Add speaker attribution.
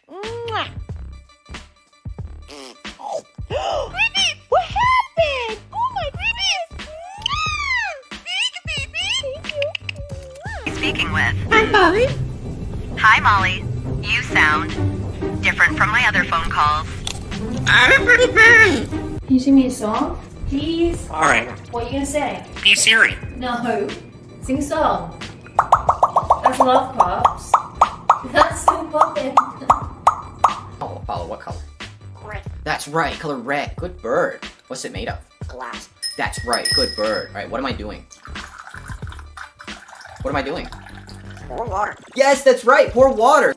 Speaker 1: Mwah. What happened? Oh my goodness! Thank you.
Speaker 2: Speaking with.
Speaker 1: I'm Molly.
Speaker 2: Hi, Molly. You sound different from my other phone calls.
Speaker 3: Can you sing me a song, please?
Speaker 4: Alright.
Speaker 3: What are you gonna say?
Speaker 4: Hey Siri.
Speaker 3: No. Sing a song. That's Love Pops. That's so poppin'.
Speaker 5: Oh, Apollo, what color?
Speaker 1: Red.
Speaker 5: That's right, color red. Good bird. What's it made of?
Speaker 1: Glass.
Speaker 5: That's right, good bird. Alright, what am I doing? What am I doing?
Speaker 1: Pour water.
Speaker 5: Yes, that's right, pour water.